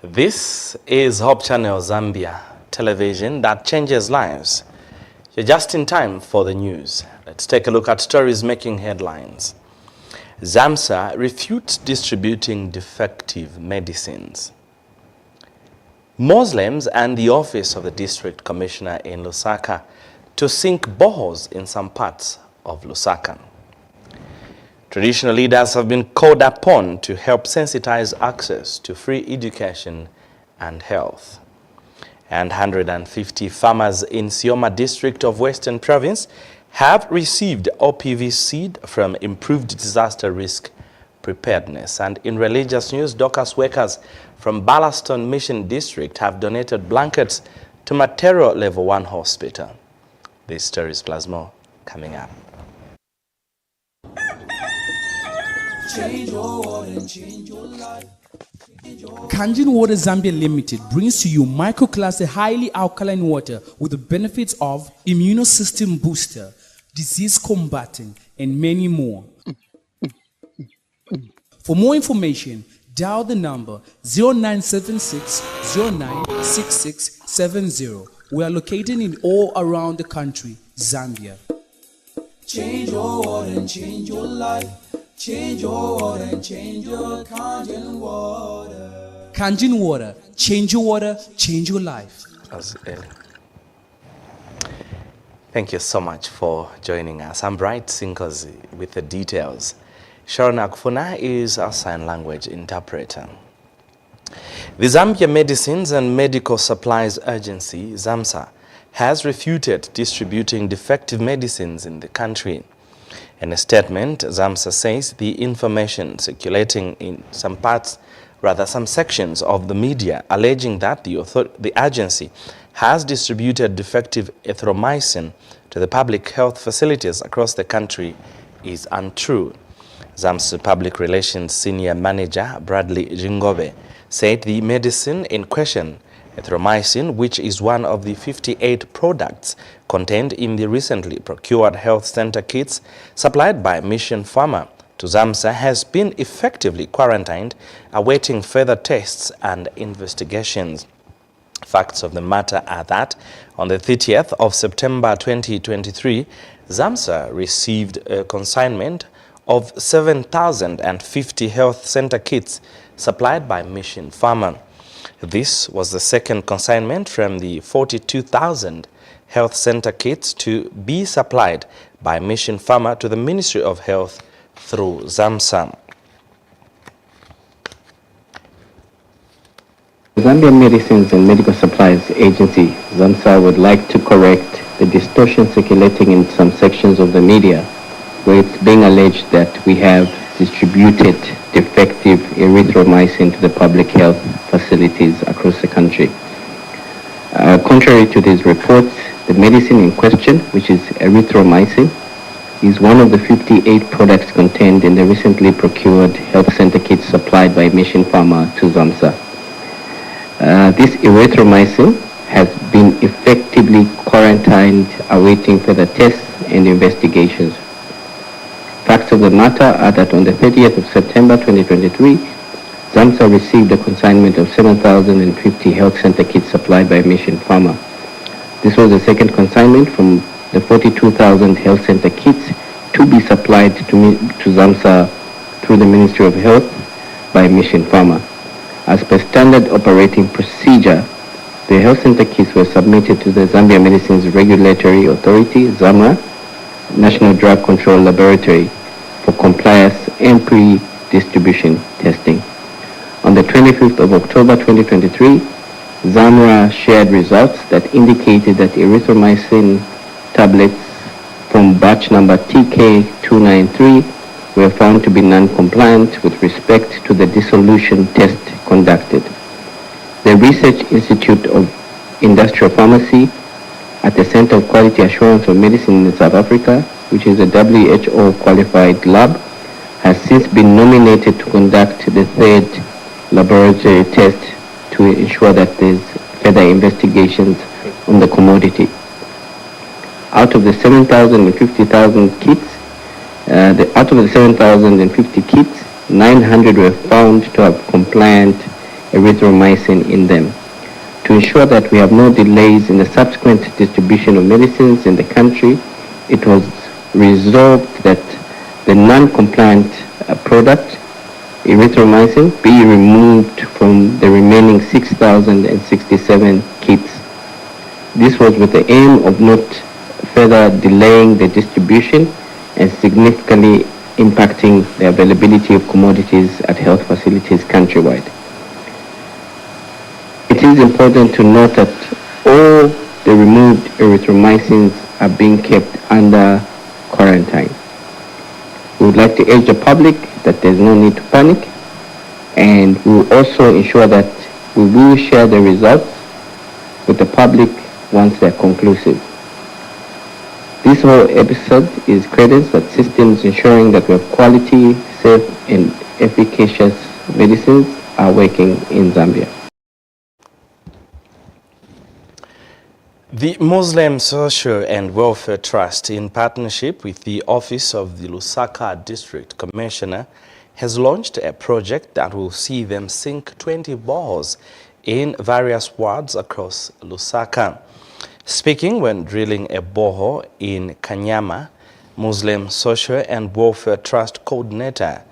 This is Hope Channel Zambia, television that changes lives. You're just in time for the news. Let's take a look at stories making headlines. ZAMSA refutes distributing defective medicines. Muslims and the office of the district commissioner in Lusaka to sink boreholes in some parts of Lusaka. Traditional leaders have been called upon to help sensitize access to free education and health. And 150 farmers in Sioma district of Western Province have received OPV seed from improved disaster risk preparedness. And in religious news, Dorcas workers from Ballaston Mission District have donated blankets to Matero Level 1 Hospital. This story is plus more coming up. Change your water and change your life. Kanjin Water Zambia Limited brings to you microclass highly alkaline water with the benefits of immunosystem booster, disease combating, and many more. For more information, dial the number 0976-096670. We are located in all around the country, Zambia. Change your water and change your life. Change your water and change your Kanjin water. Kanjin Water, change your water, change your life. Thank you so much for joining us. I'm Bright SINKOZI with the details. SHARON AKUFUNA is our sign language interpreter. The Zambia Medicines and Medical Supplies Agency, ZAMSA, has refuted distributing defective medicines in the country. In a statement, ZAMSA says the information circulating in some sections of the media alleging that the agency has distributed defective erythromycin to the public health facilities across the country is untrue. ZAMSA Public Relations Senior Manager Bradley Jingobe said the medicine in question, erythromycin, which is one of the 58 products contained in the recently procured health center kits supplied by Mission Pharma to ZAMSA, has been effectively quarantined, awaiting further tests and investigations. Facts of the matter are that on the 30th of September 2023, ZAMSA received a consignment of 7,050 health center kits supplied by Mission Pharma. This was the second consignment from the 42,000 health center kits to be supplied by Mission Pharma to the Ministry of Health through ZAMSA. The Zambia Medicines and Medical Supplies Agency, ZAMSA, would like to correct the distortion circulating in some sections of the media where it's being alleged that we have distributed defective erythromycin to the public health facilities across the country. Contrary to these reports, the medicine in question, which is erythromycin, is one of the 58 products contained in the recently procured health center kits supplied by Mission Pharma to ZAMSA. This erythromycin has been effectively quarantined, awaiting further tests and investigations. Facts of the matter are that on the 30th of September 2023, ZAMSA received a consignment of 7,050 health center kits supplied by Mission Pharma. This was the second consignment from the 42,000 health center kits to be supplied to ZAMSA through the Ministry of Health by Mission Pharma. As per standard operating procedure, the health center kits were submitted to the Zambia Medicines Regulatory Authority, ZAMRA, National Drug Control Laboratory, for compliance and pre-distribution testing. On the 25th of October 2023, ZAMRA shared results that indicated that erythromycin tablets from batch number TK293 were found to be non-compliant with respect to the dissolution test conducted. The Research Institute of Industrial Pharmacy at the Center of Quality Assurance of Medicine in South Africa, which is a WHO qualified lab, has since been nominated to conduct the third laboratory test to ensure that there's further investigations on the commodity. Out of the 7,050 kits, 900 were found to have compliant erythromycin in them. To ensure that we have no delays in the subsequent distribution of medicines in the country, it was resolved that the non-compliant product, erythromycin, be removed from the remaining 6,067 kits. This was with the aim of not further delaying the distribution and significantly impacting the availability of commodities at health facilities countrywide. It is important to note that all the removed erythromycins are being kept under quarantine. We would like to urge the public that there's no need to panic, and we will also ensure that we will share the results with the public once they're conclusive. This whole episode is credence that systems ensuring that we have quality, safe, and efficacious medicines are working in Zambia. The Muslim Social and Welfare Trust, in partnership with the Office of the Lusaka District Commissioner, has launched a project that will see them sink 20 boreholes in various wards across Lusaka. Speaking when drilling a borehole in Kanyama, Muslim Social and Welfare Trust Coordinator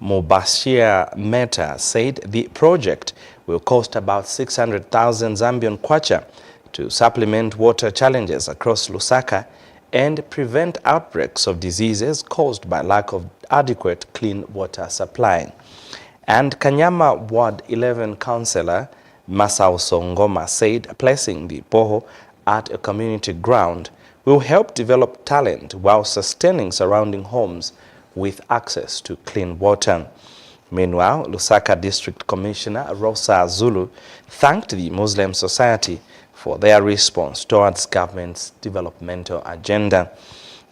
Mubashir Meta said the project will cost about 600,000 Zambian kwacha to supplement water challenges across Lusaka and prevent outbreaks of diseases caused by lack of adequate clean water supply. And Kanyama Ward 11 Councillor Masauso Ngoma said placing the borehole at a community ground will help develop talent while sustaining surrounding homes with access to clean water. Meanwhile, Lusaka District Commissioner Rosa Zulu thanked the Muslim Society for their response towards government's developmental agenda.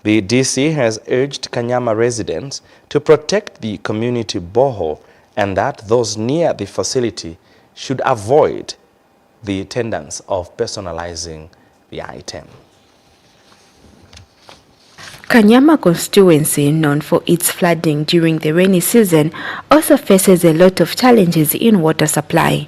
The DC has urged Kanyama residents to protect the community borehole and that those near the facility should avoid the tendency of personalizing the item. Kanyama constituency, known for its flooding during the rainy season, also faces a lot of challenges in water supply.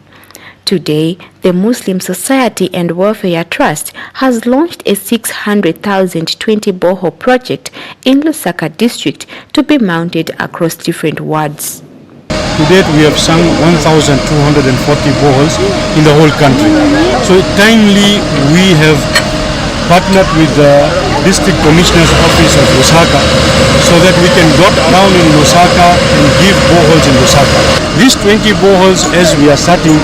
Today, the Muslim Society and Welfare Trust has launched a 600,000 20 borehole project in Lusaka district to be mounted across different wards. To date, we have sunk 1,240 boreholes in the whole country. So timely, we have partnered with the District Commissioner's Office of Lusaka so that we can dot around in Lusaka and give boreholes in Lusaka. These 20 boreholes, as we are starting,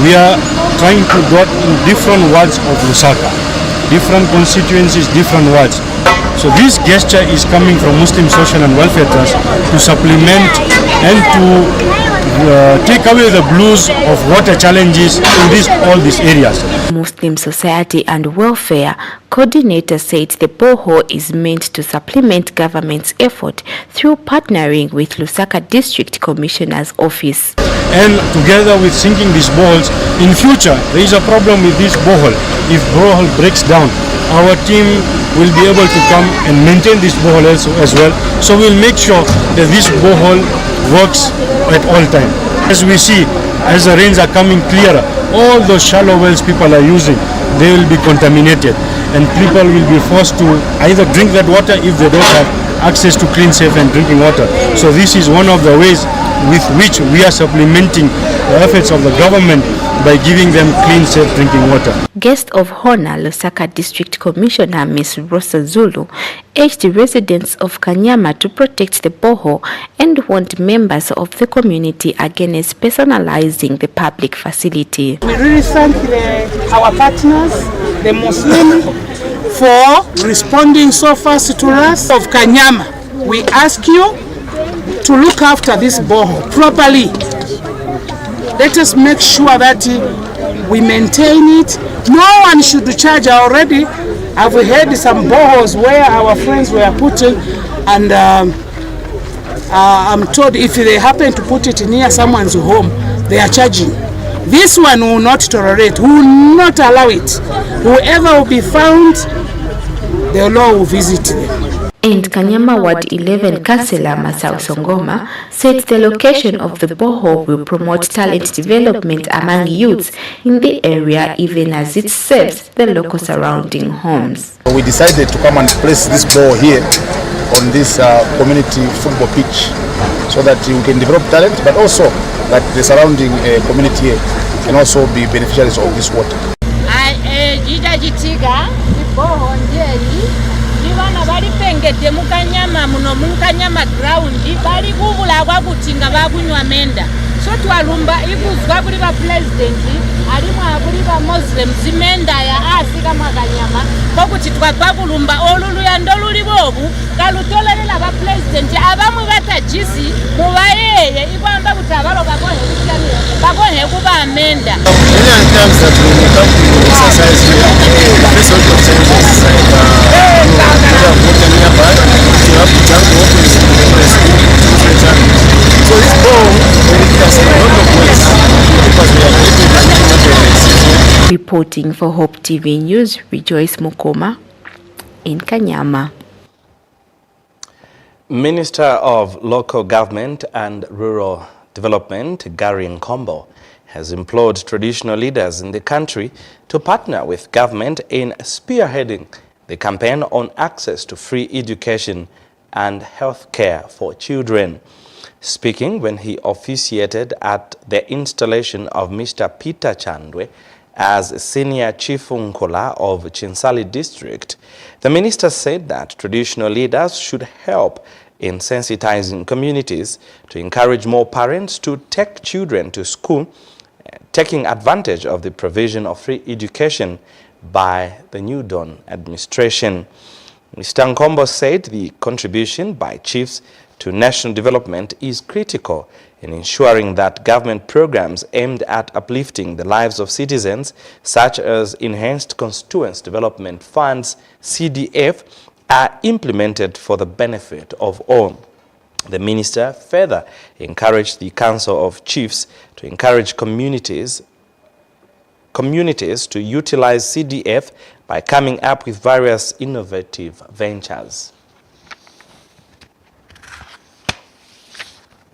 we are trying to dot in different wards of Lusaka, different constituencies, different wards. So this gesture is coming from Muslim Social and Welfare Trust to supplement and to take away the blues of water challenges in all these areas. Muslim Society and Welfare Coordinator said the borehole is meant to supplement government's effort through partnering with Lusaka District Commissioner's Office. And together with sinking these boreholes, in future there is a problem with this borehole. If borehole breaks down, our team will be able to come and maintain this borehole as well. So we'll make sure that this borehole works at all times. As we see, as the rains are coming clearer, all those shallow wells people are using, they will be contaminated, and people will be forced to either drink that water if they don't have access to clean, safe and drinking water. So this is one of the ways with which we are supplementing the efforts of the government by giving them clean, safe drinking water. Guest of honor, Lusaka District Commissioner Ms. Rosa Zulu urged the residents of Kanyama to protect the borehole and warned members of the community against personalizing the public facility. We really thank our partners, the Muslims, for responding so fast to us of Kanyama. We ask you to look after this borehole properly. Let us make sure that we maintain it. No one should charge already. I've heard some boreholes where our friends were putting, and I'm told if they happen to put it near someone's home, they are charging. This one will not tolerate, will not allow it. Whoever will be found, the law will visit them. And Kanyama Ward 11 Councillor Masao Songoma said the location of the borehole will promote talent development among youths in the area, even as it serves the local surrounding homes. We decided to come and place this borehole here on this community football pitch so that we can develop talent, but also that the surrounding community here can also be beneficiaries of this water. Bana bali pengedde mu Kanyama muno mu Kanyama ground bali kubulabwa kutinga bakunywa menda so twalumba ibuzwa kuli ba president alimu akuli ba muslim zimenda ya Afrika Kanyama kokuti twagulumba oluluya ndoluli bobu kalutolerera ba president abamu batajisi mubayeye ikwamba butabalo bakohe kuba amenda. Many times that when we come to exercise here, the first of the challenges water nearby, you have to jump the water different challenges. So this ball benefits in a lot of ways because we are creating. Reporting for Hope TV News, Rejoice Mukoma in Kanyama. Minister of Local Government and Rural Development, Gary Nkombo, has implored traditional leaders in the country to partner with government in spearheading the campaign on access to free education and health care for children. Speaking when he officiated at the installation of Mr. Peter Chandwe as Senior Chief Nkola of Chinsali District, the minister said that traditional leaders should help in sensitizing communities to encourage more parents to take children to school, taking advantage of the provision of free education by the New Dawn administration. Mr. Nkombo said the contribution by chiefs to national development is critical in ensuring that government programs aimed at uplifting the lives of citizens, such as Enhanced Constituency Development Funds, CDF, are implemented for the benefit of all. The minister further encouraged the Council of Chiefs to encourage communities to utilize CDF by coming up with various innovative ventures.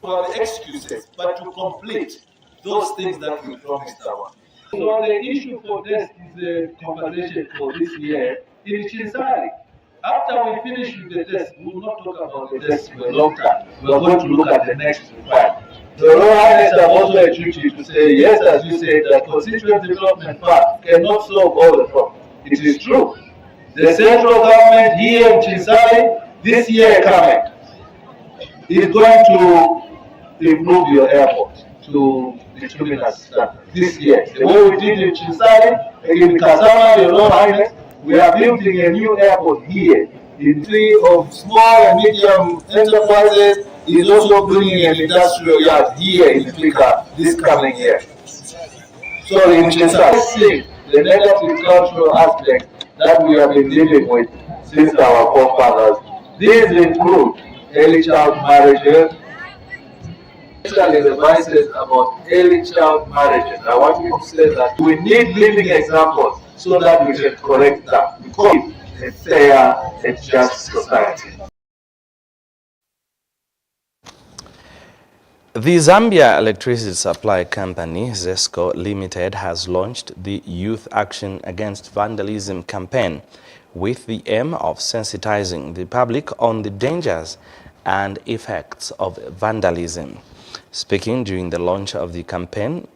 For the excuses, but to complete those things that we promised our. So the issue for this is the conversation for this year in Chinsali. After we finish with the test, we will not talk about the test for a long time. We are going to look at the next requirement. The Royal Highness have also a duty to say, yes, as you said, that constituent development fund cannot solve all the problems. It is true. The central government here in Chinsali, this year coming, is going to improve your airport to the terminus standard this year. The way we did in Chinsali, in Kasama, your Royal Highness, we are building a new airport here. In three of small and medium enterprises is also bringing an industrial yard here in Africa this coming year. So in Chinsali, the negative cultural aspect that we have been dealing with since our forefathers, these include early child marriages, especially the vices about early child marriages. I want you to say that we need living examples so that we can correct that, because it's a fair and just society. The Zambia Electricity Supply Company, ZESCO Limited, has launched the Youth Action Against Vandalism campaign with the aim of sensitizing the public on the dangers and effects of vandalism. Speaking during the launch of the campaign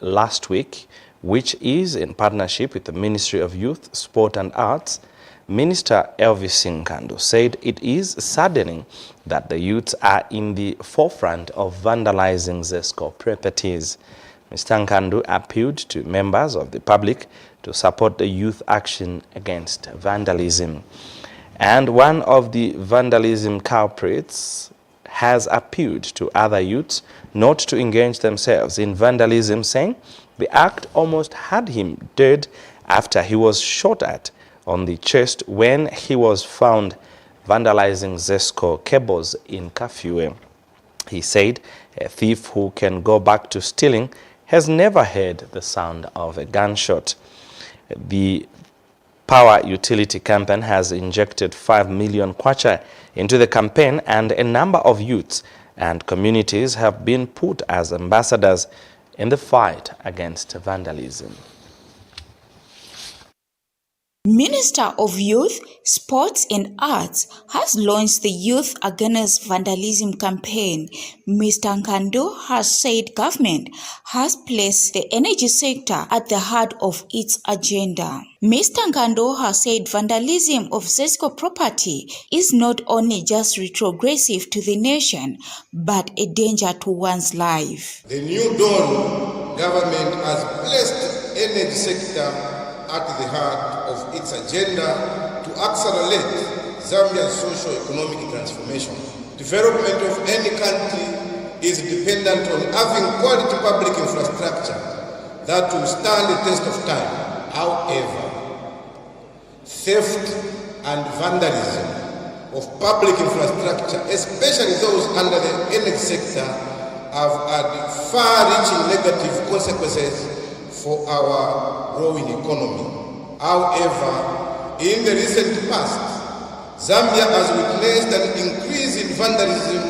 last week, which is in partnership with the Ministry of Youth, Sport and Arts, Minister Elvis Nkandu said it is saddening that the youths are in the forefront of vandalizing ZESCO properties. Mr. Nkandu appealed to members of the public to support the youth action against vandalism. And one of the vandalism culprits has appealed to other youths not to engage themselves in vandalism, saying the act almost had him dead after he was shot at on the chest when he was found vandalizing ZESCO cables in Kafue. He said a thief who can go back to stealing has never heard the sound of a gunshot. The Power Utility Campaign has injected 5 million kwacha into the campaign, and a number of youths and communities have been put as ambassadors in the fight against vandalism. Minister of Youth, Sports and Arts has launched the Youth Against Vandalism campaign. Mr. Nkando has said government has placed the energy sector at the heart of its agenda. Mr. Nkando has said vandalism of ZESCO property is not only just retrogressive to the nation, but a danger to one's life. The new dawn government has placed energy sector at the heart of its agenda to accelerate Zambia's socio-economic transformation. Development of any country is dependent on having quality public infrastructure that will stand the test of time. However, theft and vandalism of public infrastructure, especially those under the energy sector, have had far-reaching negative consequences for our growing economy. However, in the recent past, Zambia has witnessed an increase in vandalism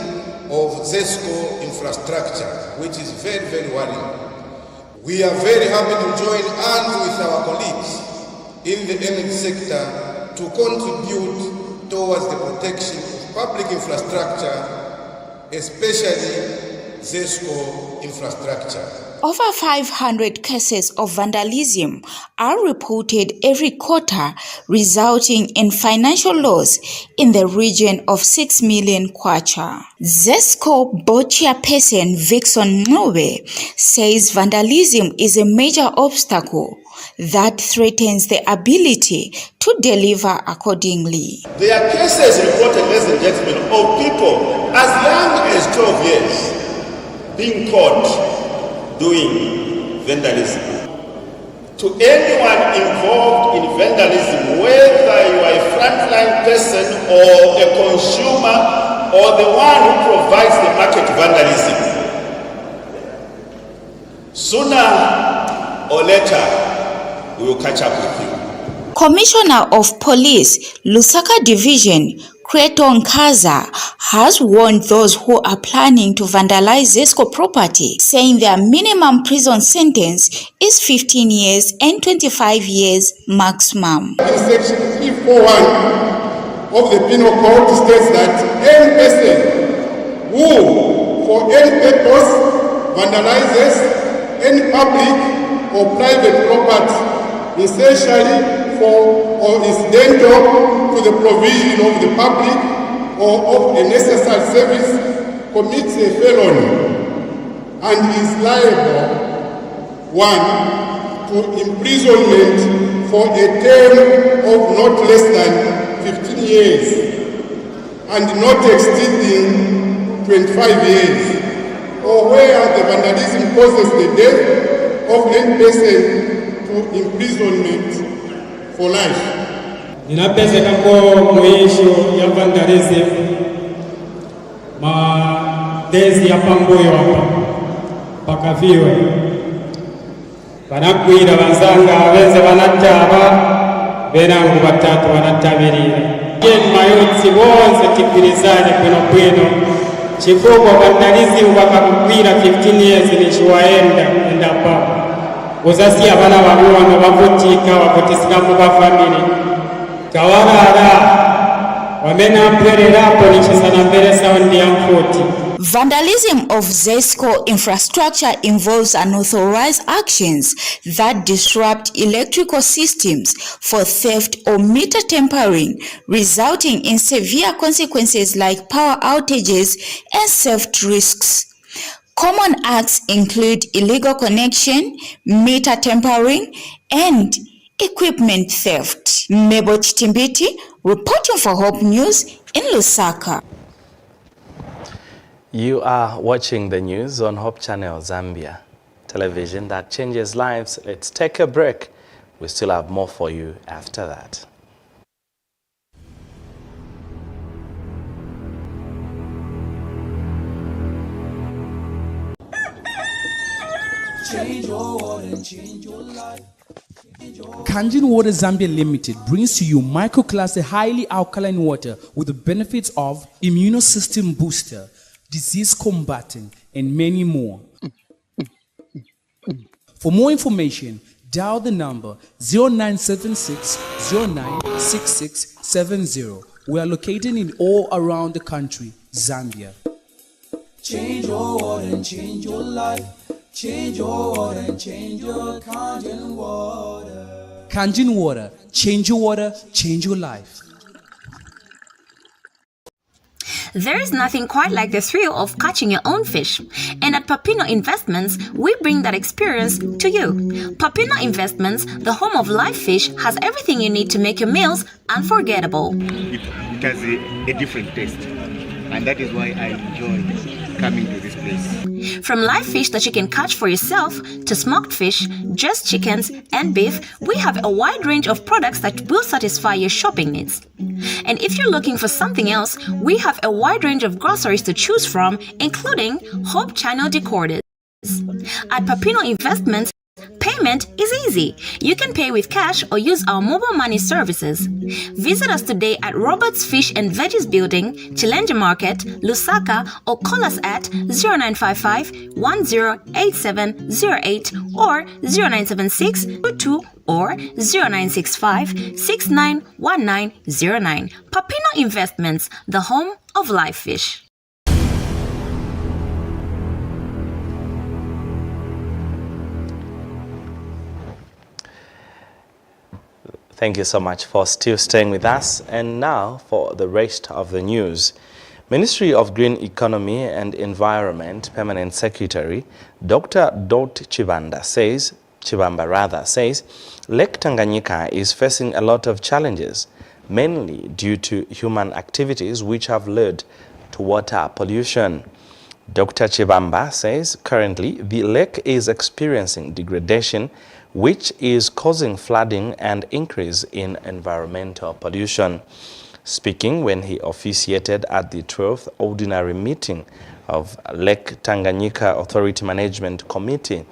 of ZESCO infrastructure, which is very, very worrying. We are very happy to join hands with our colleagues in the energy sector to contribute towards the protection of public infrastructure, especially ZESCO infrastructure. Over 500 cases of vandalism are reported every quarter, resulting in financial loss in the region of 6 million kwacha. ZESCO board chairperson Vixon Nowe says vandalism is a major obstacle that threatens the ability to deliver accordingly. There are cases reported, ladies and gentlemen, of people as young as 12 years being caught doing vandalism. To anyone involved in vandalism, whether you are a frontline person or a consumer or the one who provides the market vandalism, sooner or later we will catch up with you. Commissioner of Police, Lusaka Division, Creton Kaza, has warned those who are planning to vandalize ZESCO property, saying their minimum prison sentence is 15 years and 25 years maximum. In section 341 of the Penal Code states that any person who, for any purpose, vandalizes any public or private property, essentially for or incidental to the provision of the public or of a necessary service, commits a felony and is liable, 1, to imprisonment for a term of not less than 15 years and not exceeding 25 years, or where the vandalism causes the death of any person, to imprisonment for life. Ninapezeka kwa mwisho ya vandalism madezi ya pambuyo hapa pakaviwe banakwira bazanga abenze banataba berangu batatu banatabirira yeni mayotsi bonse tikirizane kwino chikogwa vandalism bakakwira 15 years nishiwaenda endapa uzasi abana babuwana bavutika bavutisikamu ba family kawarara wamena mperera polichisana mbere saundi ya mfuti. Vandalism of ZESCO infrastructure involves unauthorized actions that disrupt electrical systems for theft or meter tampering, resulting in severe consequences like power outages and theft risks. Common acts include illegal connection, meter tampering, and equipment theft. Mebo Chitimbiti, reporting for Hope News in Lusaka. You are watching the news on Hope Channel Zambia, television that changes lives. Let's take a break. We still have more for you after that. Change your water and change your life. Kanjin Water Zambia Limited brings to you microclasses highly alkaline water with the benefits of immunosystem booster, disease combating, and many more. For more information, dial the number 0976 096670. We are located in all around the country, Zambia. Change your water and change your life. Change your water and change your Kanjin water. Kanjin Water, change your water, change your life. There is nothing quite like the thrill of catching your own fish. And at Papino Investments, we bring that experience to you. Papino Investments, the home of live fish, has everything you need to make your meals unforgettable. It has a different taste. And that is why I enjoy coming to this place. From live fish that you can catch for yourself to smoked fish, just chickens and beef, we have a wide range of products that will satisfy your shopping needs. And if you're looking for something else, we have a wide range of groceries to choose from, including Hope Channel decorders. At Papino Investments, payment is easy. You can pay with cash or use our mobile money services. Visit us today at Robert's Fish and Veggies Building, Chilenge Market, Lusaka, or call us at 0955 108708 or 0976 22 or 0965 691909. Papino Investments, the home of live fish. Thank you so much for still staying with us. And now for the rest of the news. Ministry of Green Economy and Environment Permanent Secretary Dr. Dot Chibamba says Lake Tanganyika is facing a lot of challenges, mainly due to human activities which have led to water pollution. Dr. Chibamba says currently the lake is experiencing degradation, which is causing flooding and increase in environmental pollution. Speaking when he officiated at the 12th Ordinary Meeting of Lake Tanganyika Authority Management Committee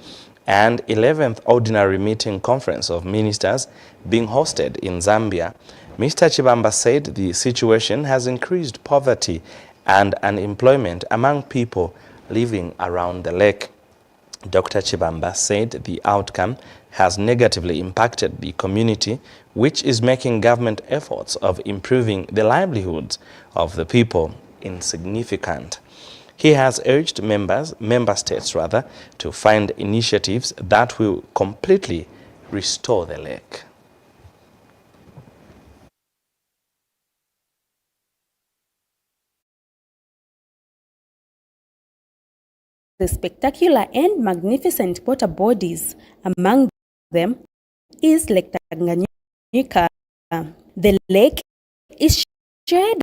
and 11th Ordinary Meeting Conference of Ministers being hosted in Zambia, Mr. Chibamba said the situation has increased poverty and unemployment among people living around the lake. Dr. Chibamba said the outcome has negatively impacted the community, which is making government efforts of improving the livelihoods of the people insignificant. He has urged member states to find initiatives that will completely restore the lake. The spectacular and magnificent water bodies. Among them is Lake Tanganyika. The lake is shared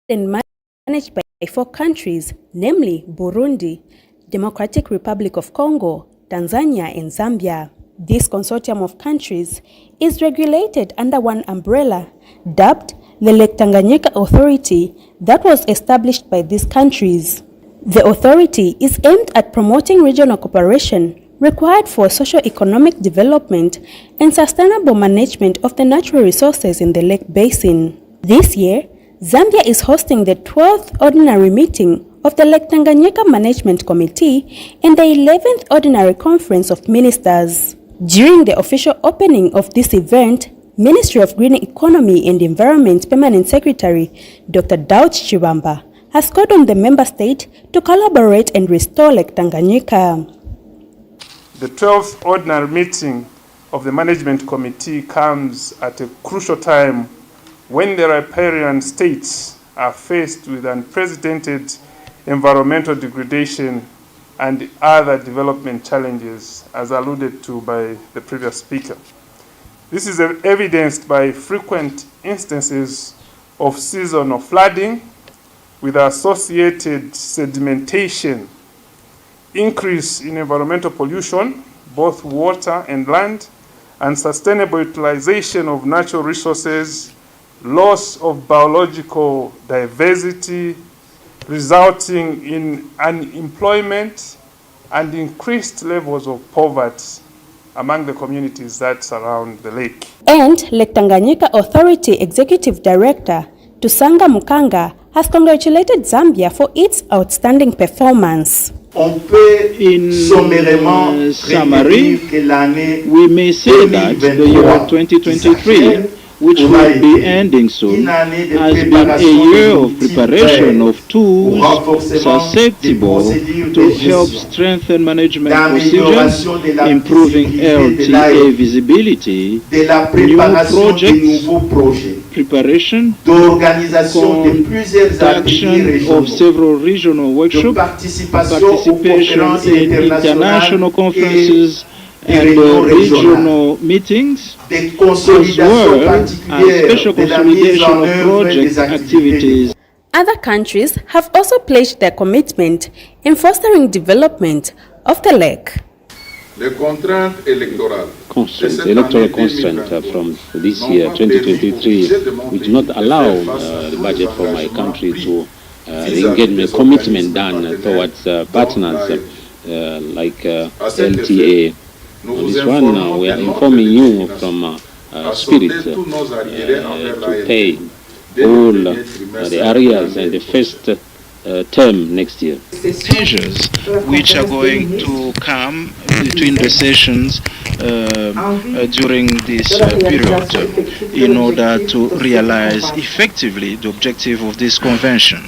and managed by 4 countries, namely Burundi, Democratic Republic of Congo, Tanzania, and Zambia. This consortium of countries is regulated under one umbrella, dubbed the Lake Tanganyika Authority, that was established by these countries. The authority is aimed at promoting regional cooperation required for socio-economic development and sustainable management of the natural resources in the lake basin. This year, Zambia is hosting the 12th Ordinary Meeting of the Lake Tanganyika Management Committee and the 11th Ordinary Conference of Ministers. During the official opening of this event, Ministry of Green Economy and Environment Permanent Secretary Dr. Dot Chibamba has called on the member state to collaborate and restore Lake Tanganyika. The 12th Ordinary Meeting of the Management Committee comes at a crucial time when the riparian states are faced with unprecedented environmental degradation and other development challenges, as alluded to by the previous speaker. This is evidenced by frequent instances of seasonal flooding with associated sedimentation, increase in environmental pollution, both water and land, unsustainable utilization of natural resources, loss of biological diversity, resulting in unemployment, and increased levels of poverty among the communities that surround the lake. And Lake Tanganyika Authority Executive Director Tusanga Mukanga has congratulated Zambia for its outstanding performance. In summary, we may say that the year 2023, which will be ending soon, has been a year of preparation of tools susceptible to help strengthen management procedures, improving LTA visibility, new projects, preparation, conduction of several regional workshops, participation in international conferences and regional meetings, as well as special consolidation of project activities. Other countries have also pledged their commitment in fostering development of the lake. Electoral constraint from this year, 2023, which not allow the budget for my country to engage a commitment done towards partners like LTA. On this one, we are informing you from Spirit to pay all the areas and the first term next year. Measures which are going to come between the sessions during this period in order to realize effectively the objective of this convention.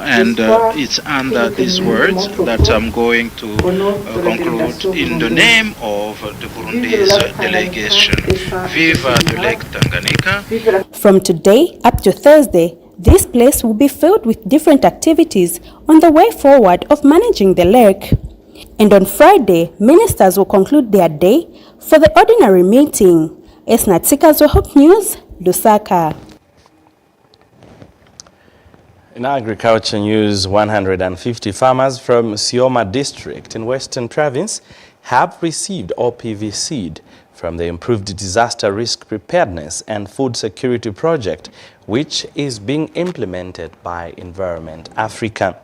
And it's under these words that I'm going to conclude in the name of the Burundi's delegation. Viva the Lake Tanganyika. From today up to Thursday, this place will be filled with different activities on the way forward of managing the lake. And on Friday, ministers will conclude their day for the ordinary meeting. Esnatsika Zohop News, Lusaka. In agriculture news, 150 farmers from Sioma district in Western Province have received OPV seed from the Improved Disaster Risk Preparedness and Food Security Project, which is being implemented by Environment Africa.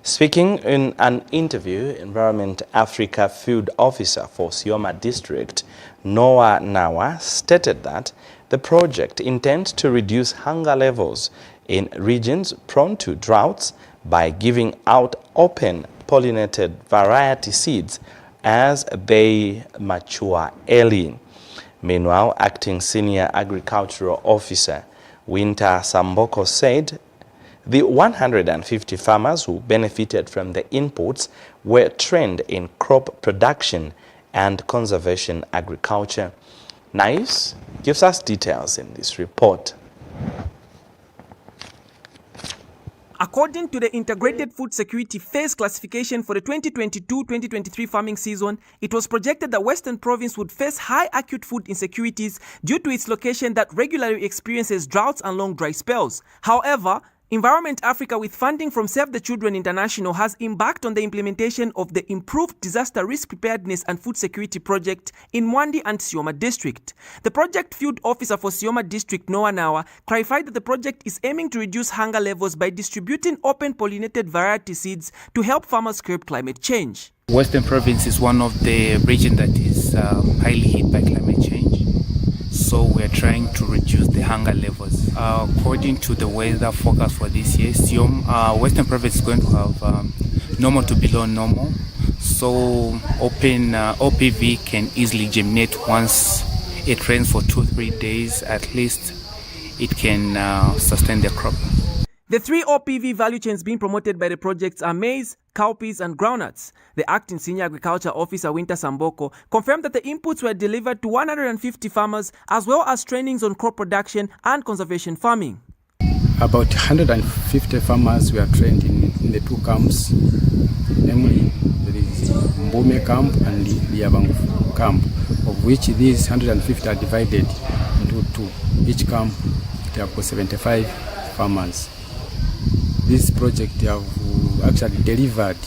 Speaking in an interview, Environment Africa Field Officer for Sioma District, Noah Nawa, stated that the project intends to reduce hunger levels in regions prone to droughts by giving out open pollinated variety seeds as they mature early. Meanwhile, Acting Senior Agricultural Officer Winter Samboko said the 150 farmers who benefited from the inputs were trained in crop production and conservation agriculture. Nice gives us details in this report. According to the Integrated Food Security Phase Classification for the 2022-2023 farming season, it was projected that Western Province would face high acute food insecurities due to its location that regularly experiences droughts and long dry spells. However, Environment Africa, with funding from Save the Children International, has embarked on the implementation of the Improved Disaster Risk Preparedness and Food Security Project in Mwandi and Sioma District. The project field officer for Sioma District, Noah Nawa, clarified that the project is aiming to reduce hunger levels by distributing open pollinated variety seeds to help farmers curb climate change. Western Province is one of the regions that is highly hit by climate change. So we're trying to reduce the hunger levels. According to the weather forecast for this year, Western Province is going to have normal to below normal. So OPV can easily germinate once it rains for 2-3 days. At least it can sustain the crop. The 3 OPV value chains being promoted by the projects are maize, cowpeas and groundnuts. The Acting Senior Agriculture Officer Winter Samboko confirmed that the inputs were delivered to 150 farmers as well as trainings on crop production and conservation farming. About 150 farmers were trained in the 2 camps, namely there is Mbume camp and Liabangu camp, of which these 150 are divided into 2. Each camp there are 75 farmers. This project have actually delivered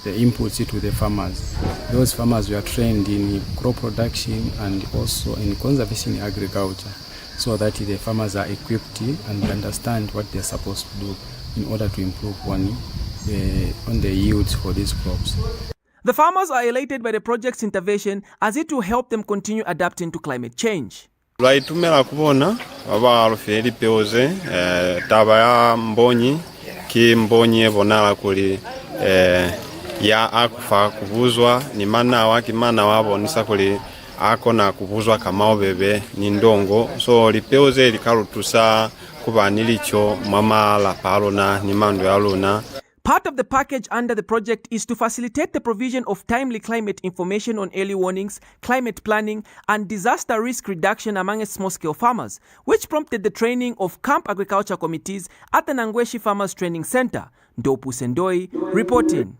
the inputs to the farmers. Those farmers were trained in crop production and also in conservation agriculture, so that the farmers are equipped and understand what they're supposed to do in order to improve on the yields for these crops. The farmers are elated by the project's intervention as it will help them continue adapting to climate change. Lwaitumela kubona waba feri peoze taba ya mbonyi ki mbonyi ebonala kuli ya akufa kubuzwa ni mana waki mana wabo nisa kuli ako na kubuzwa kamao bebe ni ndongo so lipeoze likarutusa kuba nilicho mama la palona ni mando ya luna. Part of the package under the project is to facilitate the provision of timely climate information on early warnings, climate planning, and disaster risk reduction among small-scale farmers, which prompted the training of camp agriculture committees at the Nangweshi Farmers Training Center. Ndopu Sendoi reporting.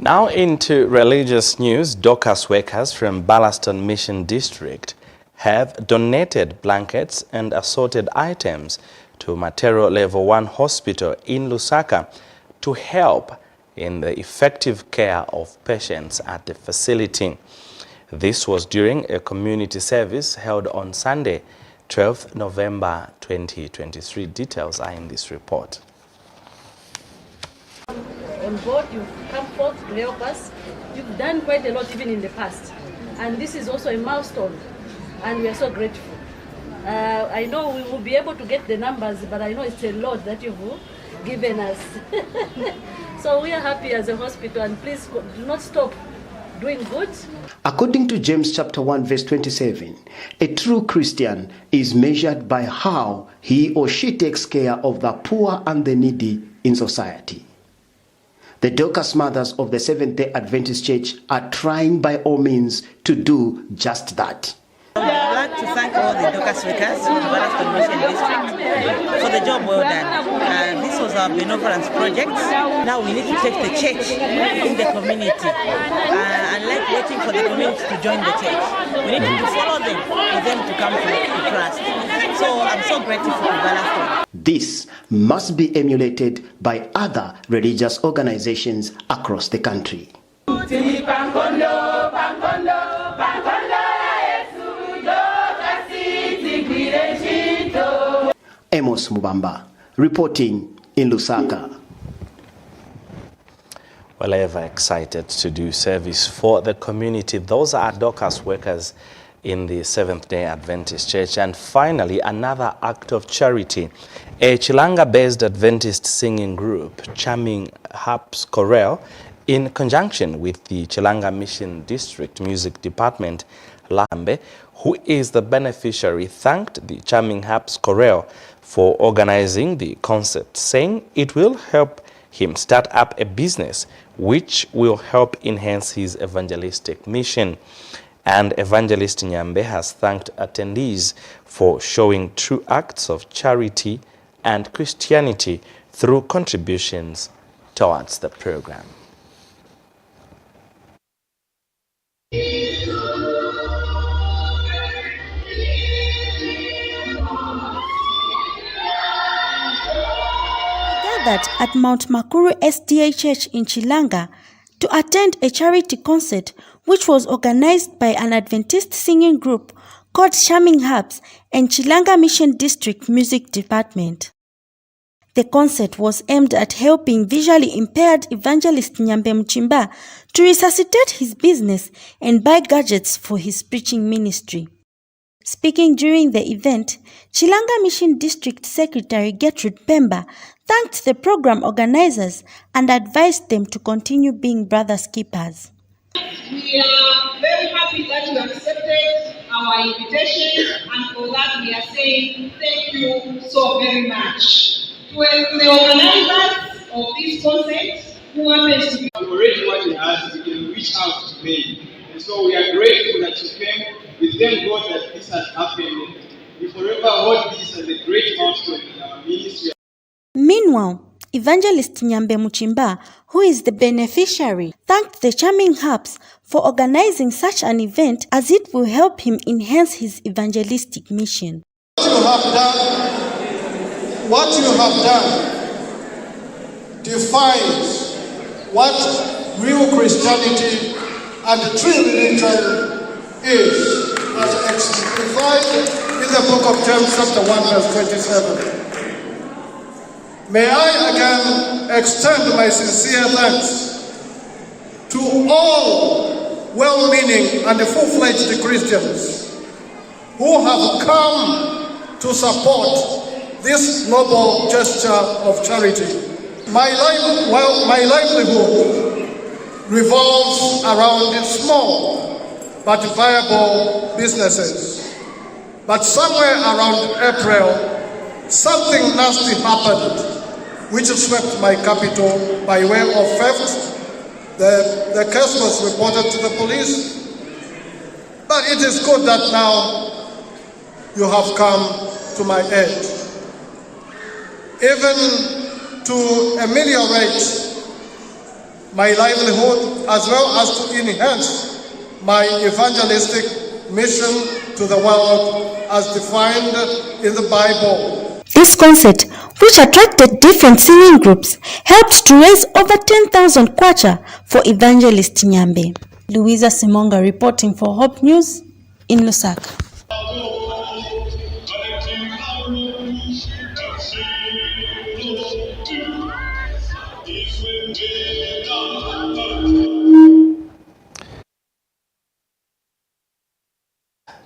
Now into religious news. Dorcas workers from Ballaston Mission District have donated blankets and assorted items to Matero Level 1 Hospital in Lusaka to help in the effective care of patients at the facility. This was during a community service held on Sunday, 12th November 2023. Details are in this report. On board, you've come forth to help us. You've done quite a lot even in the past. And this is also a milestone, and we are so grateful. I know we will be able to get the numbers, but I know it's a lot that you've given us. So we are happy as a hospital, and please do not stop doing good. According to James chapter 1 verse 27, a true Christian is measured by how he or she takes care of the poor and the needy in society. The Dorcas mothers of the Seventh-day Adventist Church are trying by all means to do just that. I would like to thank all the Dorcas workers in the Ballaston Mission District for the job well done. This was our benevolence project. Now we need to take the church in the community. Unlike waiting for the community to join the church, we need to follow them for them to come to trust. So I'm so grateful for Ballaston. This must be emulated by other religious organizations across the country. Amos Mubamba, reporting in Lusaka. Well, ever excited to do service for the community. Those are Dorcas workers in the Seventh-day Adventist Church. And finally, another act of charity. A Chilanga-based Adventist singing group, Charming Harps Chorale, in conjunction with the Chilanga Mission District Music Department, Lambe, who is the beneficiary, thanked the Charming Harps Chorale for organizing the concert, saying it will help him start up a business which will help enhance his evangelistic mission. And Evangelist Nyambe has thanked attendees for showing true acts of charity and Christianity through contributions towards the program. Gathered at Mount Makuru SDA Church in Chilanga to attend a charity concert which was organized by an Adventist singing group called Charming Harps and Chilanga Mission District Music Department. The concert was aimed at helping visually impaired evangelist Nyambe Muchimba to resuscitate his business and buy gadgets for his preaching ministry. Speaking during the event, Chilanga Mission District Secretary Gertrude Pemba thanked the program organizers and advised them to continue being brothers keepers. We are very happy that you accepted our invitation, and for that we are saying thank you so very much. To the organizers of this concert, who happens to be already what he has, you can reach out to me. And so we are grateful that you came. We thank God that this has happened. We forever hold this as a great milestone in our ministry. Meanwhile, Evangelist Nyambe Muchimba, who is the beneficiary, thanked the Charming Harps for organizing such an event as it will help him enhance his evangelistic mission. What you have done defines what real Christianity and true religion is, as exemplified in the book of James chapter 1 verse 27. May I again extend my sincere thanks to all well-meaning and full-fledged Christians who have come to support this noble gesture of charity. My livelihood revolves around small but viable businesses. But somewhere around April, something nasty happened which swept my capital by way of theft. The case was reported to the police. But it is good that now you have come to my aid. Even to ameliorate my livelihood as well as to enhance my evangelistic mission to the world as defined in the Bible. This concert, which attracted different singing groups, helped to raise over 10,000 kwacha for Evangelist Nyambe. Louisa Simonga reporting for Hope News in Lusaka.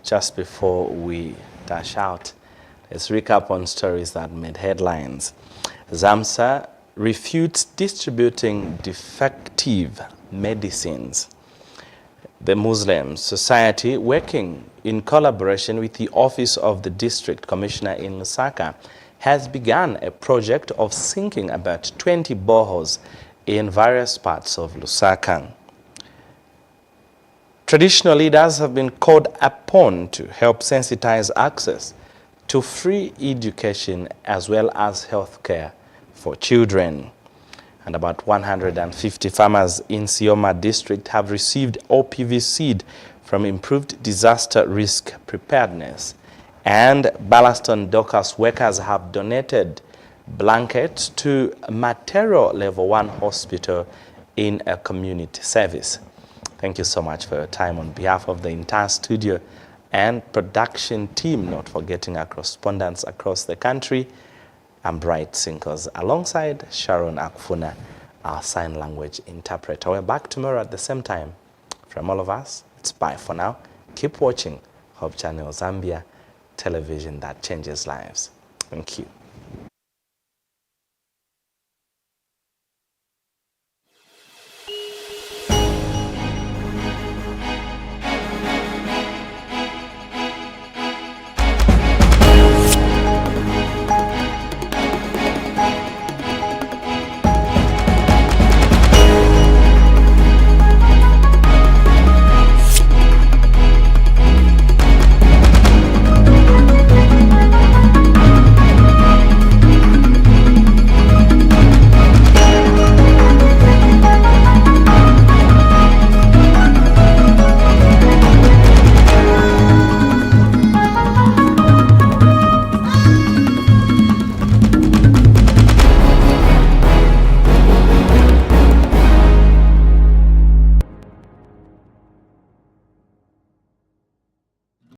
Just before we dash out, let's recap on stories that made headlines. ZAMSA refutes distributing defective medicines. The Muslim Society, working in collaboration with the Office of the District Commissioner in Lusaka, has begun a project of sinking about 20 boreholes in various parts of Lusaka. Traditional leaders have been called upon to help sensitize access to free education as well as health care for children. And about 150 farmers in Sioma district have received OPV seed from improved disaster risk preparedness. And Ballaston Docas workers have donated blankets to Matero Level 1 Hospital in a community service. Thank you so much for your time on behalf of the entire studio and production team, not forgetting our correspondents across the country. I'm Bright SINKOZI alongside SHARON AKUFUNA, our sign language interpreter. We're back tomorrow at the same time. From all of us, it's bye for now. Keep watching Hope Channel Zambia, television that changes lives. Thank you.